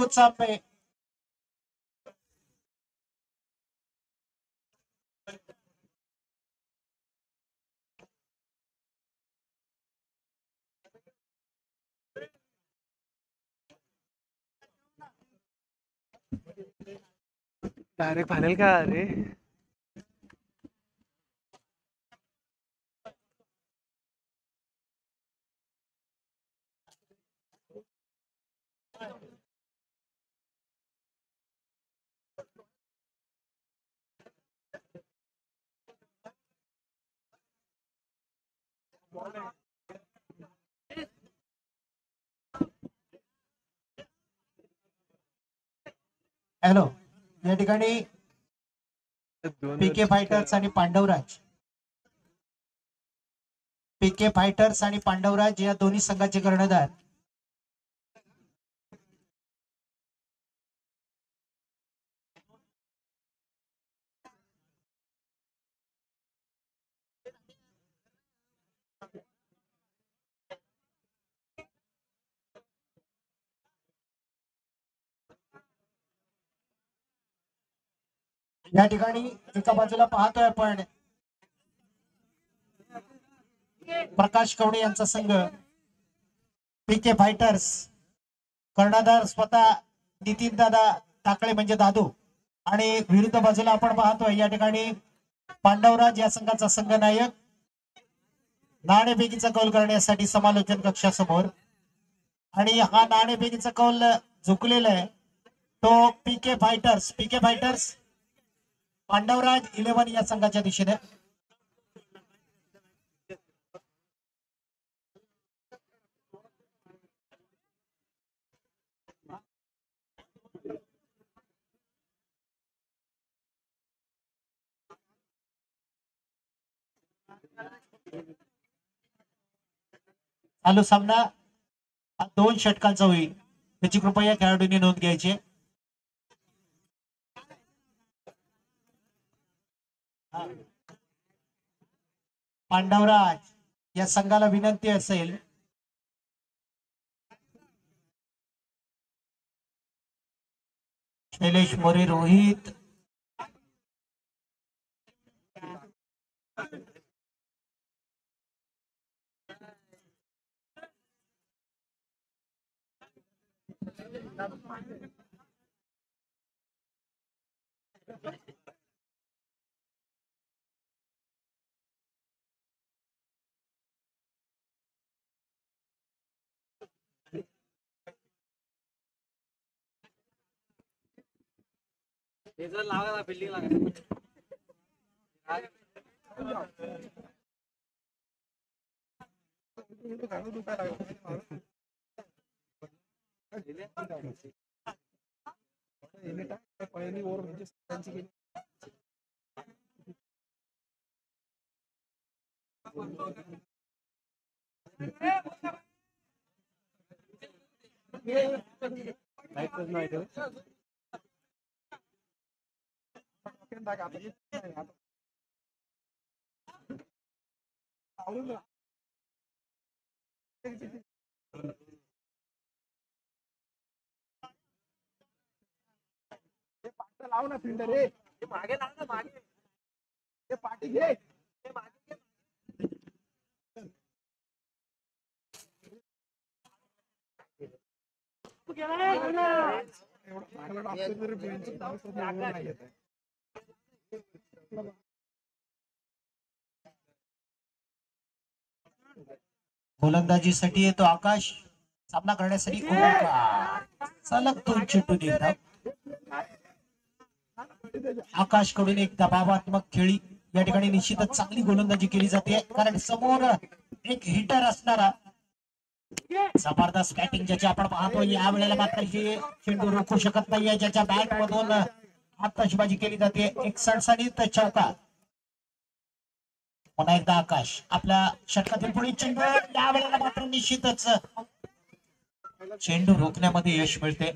कुचांबे direct final का रे? Hello, या ठिकाणी पीके फायटर्स आणि पांडवराज, पीके फायटर्स आणि पांडवराज या दोन्ही संघाचे कर्णधार या ठिकाणी एका बाजूला पाहतोय आपण प्रकाश कवडे यांचा संघ पीके फायटर्स, कर्णधार स्वतः नितीन दादा टाकळे म्हणजे दादू, आणि विरुद्ध बाजूला आपण पाहतोय या ठिकाणी पांडवराज या संघाचा संघ नायक नाणेफेकीचा कौल करण्यासाठी समालोचन कक्षासमोर, आणि हा नाणेफेकीचा कौल झुकलेला आहे तो पीके फायटर्स पांडवराज 11 या संघाच्या दिशेने. चालू सामना 2 षटकांचा होईल, त्याची कृपया या खेळाडूंनी नोंद घ्यायची. पांडवराज या संघाला विनंती असेल शैलेश मोरे, रोहित बिल्डिंग लागेल. लाव ना फिल्डर रे, मागे लाव ना, मागे ते पाठी घे, ते मागे गोलंदाजीसाठी येतो आकाश, सामना करण्यासाठी सलग 2 चेंडू देतात. आकाश कडून एक दबावात्मक खेळी या ठिकाणी निश्चितच चांगली गोलंदाजी केली जाते, कारण समोर एक हिटर असणारा जबरदस्त बॅटिंग ज्याची आपण पाहतो. या वेळेला मात्र हे चेंडू रोखू शकत नाहीये, ज्याच्या बॅट मधून आतषबाजी केली जाते. एक सणसणीत चौका. पुन्हा एकदा आकाश आपल्या षटकातील पुढील चेंडू, या वेळेला मात्र निश्चितच चेंडू रोखण्यामध्ये यश मिळते.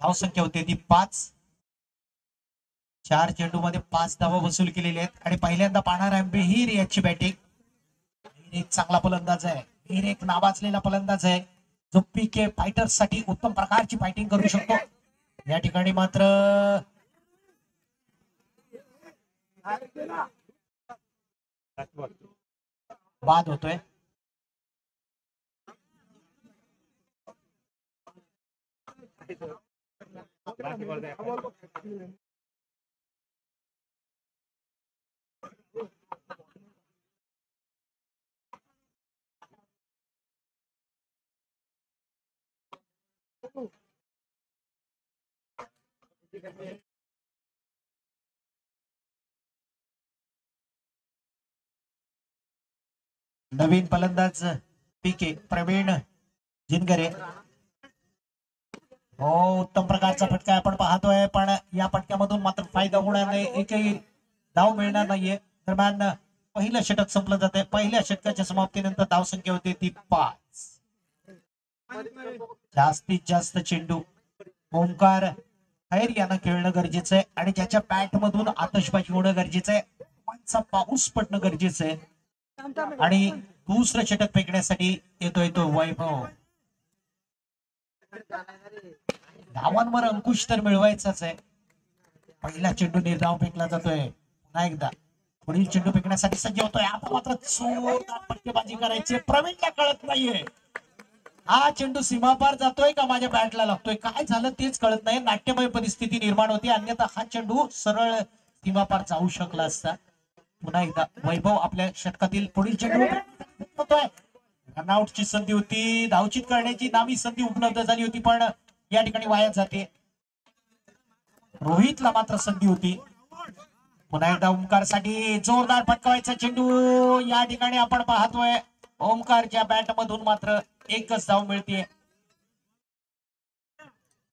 धावसंख्या होते ती 5. 4 चेंडू मध्ये 5 धावा वसूल केलेले आहेत, आणि पहिल्यांदा पाहणार आहे मिहीर याची बॅटिंग. मिहीर एक चांगला फलंदाज आहे, मिहीर एक नावाजलेला फलंदाज आहे. जो पीके फायटर्स साठी उत्तम प्रकारची फायटिंग करू शकतो. या ठिकाणी मात्र बाद होतोय. नवीन फलंदाज पीके प्रवीण जिनगरे. हो, उत्तम प्रकारचा फटका आपण पाहतोय, पण या फटक्यामधून मात्र फायदा होणार नाही. एकही धाव मिळणार नाहीये. दरम्यान पहिलं षटक संपलं जाते. पहिल्या षटकाच्या समाप्तीनंतर धावसंख्या होती ती 5. जास्तीत जास्त चेंडू ओंकार खैर यानं खेळणं गरजेचं आहे आणि ज्याच्या बॅट मधून आतषबाजी होणं गरजेचं आहे. पावसाचा पाऊस पडणं गरजेचं आहे. आणि दुसरं षटक फेकण्यासाठी येतोय तो वैभव. धावांवर अंकुश तर मिळवायचाच आहे. पहिला चेंडू निर्धाव फेकला जातोय. पुन्हा एकदा पुढील चेंडू फेकण्यासाठी सज्ज होतोय. आता मात्र जोरदार फटकेबाजी करायची. प्रवीणला कळत नाहीये हा चेंडू सीमापार जातोय का माझ्या बॅटला लागतोय. काय झालं तेच कळत नाही. नाट्यमय परिस्थिती निर्माण होती, अन्यथा हा चेंडू सरळ सीमापार जाऊ शकला असता. पुन्हा एकदा वैभव आपल्या षटकातील पुढील चेंडू होतोय. रनआउटची संधी होती. धावचित करण्याची नामी संधी उपलब्ध झाली होती, पण या ठिकाणी वाया जाते. रोहितला मात्र संधी होती. पुन्हा एकदा ओमकार साठी जोरदार फटकावायचा चेंडू. या ठिकाणी आपण पाहतोय ओमकारच्या बॅट मधून मात्र एकच धाव मिळते.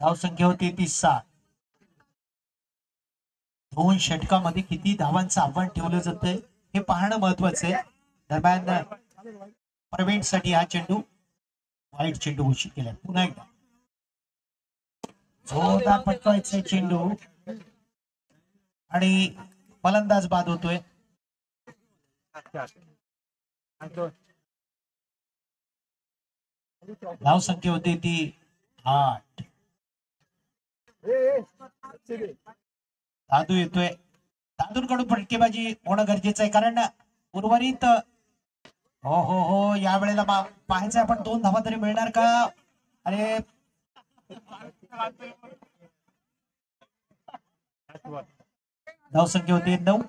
धावसंख्या होती ती 7. 2 षटकामध्ये किती धावांचं आव्हान ठेवलं जातंय हे पाहणं महत्वाचं आहे. दरम्यान प्रवीण साठी हा चेंडू वाईट चेंडू घोषित केलाय. पुन्हा एकदा जोरदार फटकावायचा चेंडू आणि फलंदाज बाद होतोय. धावसंख्या होती ती 8. दादू येतोय. दादूंकडून फटकेबाजी होणं गरजेचं आहे, कारण उर्वरित हो हो हो या वेळेला पाहायचं आपण 2 धावा तरी मिळणार का. अरे धावसंख्या होती 9.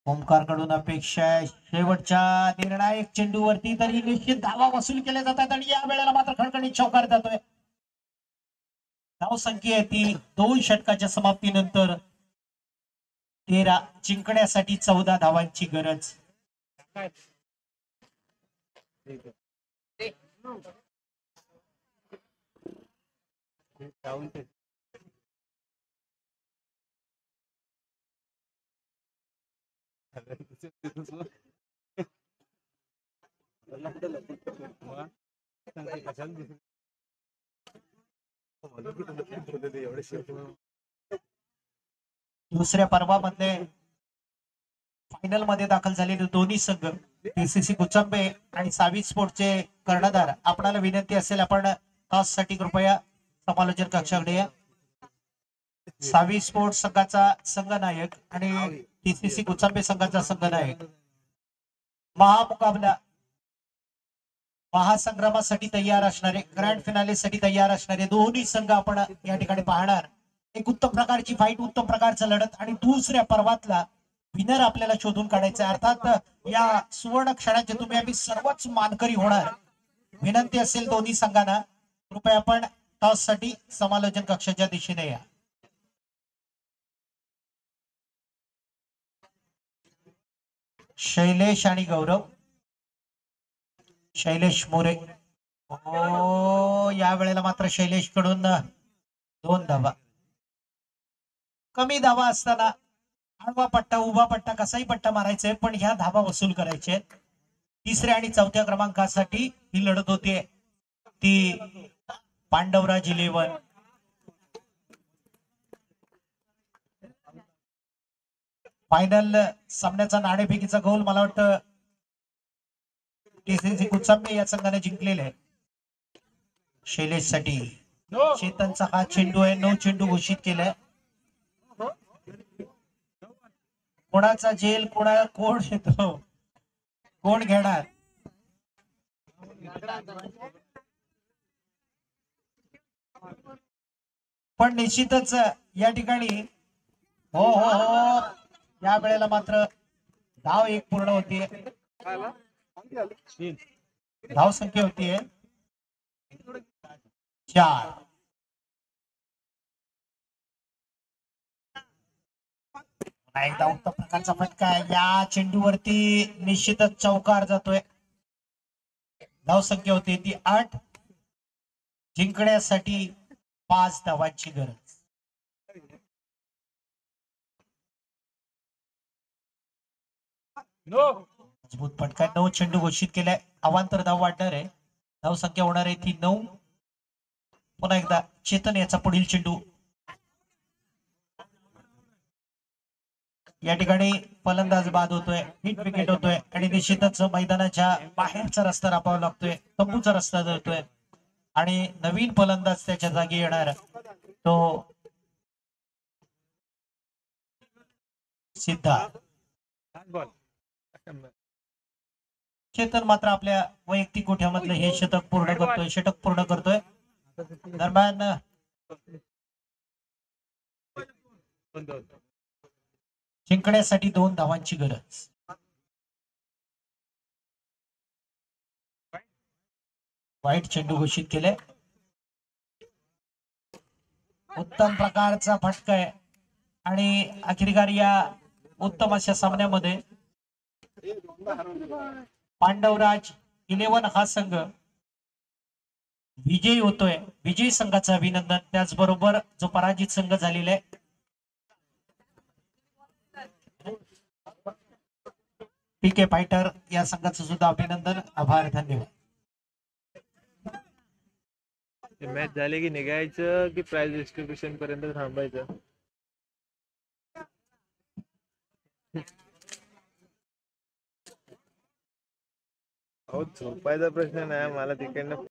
ओमकार कडून अपेक्षा शेवटच्या निर्णायक चेंडूवरती तरी निश्चित धावा वसूल केल्या जातात आणि या वेळेला मात्र खणखणीत चौकार जातोय. धावसंख्या आहे ती 2 षटकाच्या समाप्तीनंतर 13. जिंकण्यासाठी 14 धावांची गरज. दुसऱ्या पर्वामध्ये फायनल मध्ये दाखल झालेले दोन्ही संघ पीसीसी कुचंबे आणि सावी स्पोर्टचे कर्णधार, आपणाला विनंती असेल आपण टॉस साठी कृपया समालोचन कक्षाकडे या. सावी स्पोर्ट्स संघाचा संघनायक आणि पीसीसी कुचंबे संघाचा संघनायक महामुकाबला महासंग्रामासाठी तयार असणारे, ग्रँड फिनाले साठी तयार असणारे दोन्ही संघ आपण या ठिकाणी पाहणार. एक उत्तम प्रकारची फाईट, उत्तम प्रकारचं लढत आणि दुसऱ्या पर्वातला विनर आपल्याला शोधून काढायचा. अर्थात या सुवर्ण क्षणाचे तुम्ही आम्ही सर्वच मानकरी होणार. विनंती असेल दोन्ही संघांना कृपया आपण टॉस साठी समालोचन कक्षाच्या दिशेने या. शैलेश आणि गौरव. शैलेश मोरे. हो या वेळेला मात्र शैलेश कडून 2 धावा. कमी धावा असताना आडवा पट्टा उभा पट्टा कसाही पट्टा मारायचा आहे, पण ह्या धावा वसूल करायचे. 3ऱ्या आणि 4थ्या क्रमांकासाठी ही लढत होती ती पांडवराज 11. फायनल सामन्याचा नाणेफेकीचा गोल मला वाटतं केसीसी कुचांबे या संघाने जिंकलेले आहे. शैलेश साठी चेतनचा हा चेंडू आहे. 9 चेंडू घोषित केलाय. कोणाचा जेल कोण येतो कोण घेणार. पण निश्चितच या ठिकाणी हो हो हो या वेळेला मात्र धाव एक पूर्ण होतीये. धाव संख्या होतीये 4. एकदा उत्तम प्रकारचा फटका आहे. या चेंडूवरती निश्चितच चौकार जातोय. धाव संख्या होती ती 8. जिंकण्यासाठी 5 धावांची गरज. मजबूत फटका. 9 चेंडू घोषित केलाय. अवांतर धाव वाढणार आहे. धाव संख्या होणार आहे ती 9. पुन्हा एकदा चेतन याचा पुढील चेंडू. या ठिकाणी फलंदाज बाद होतोय. हिट विकेट होतोय आणि निश्चितच मैदानाच्या बाहेरचा रस्ता राबावा लागतोय. तंबूचा रस्ता धरतोय आणि नवीन फलंदाज त्याच्या जागी येणार तो सिद्धार्थ. चेतन मात्र आपल्या वैयक्तिक गोठ्यामधलं हे षटक पूर्ण करतोय. दरम्यान जिंकण्यासाठी 2 धावांची गरज. वाईट चेंडू घोषित केले. उत्तम प्रकारचा फटका आहे आणि अखेरकार या उत्तम अशा सामन्यामध्ये पांडवराज 11 हा संघ विजयी होतोय. विजयी संघाचं अभिनंदन. त्याचबरोबर जो पराजित संघ झालेला आहे पीके फायटर या संघाचं सुद्धा अभिनंदन. आभार. धन्यवाद. मॅच झाली की निघायचं की प्राइज डिस्ट्रीब्युशन पर्यंत थांबायचं. अहो झोपायचा प्रश्न नाही मला तिकडनं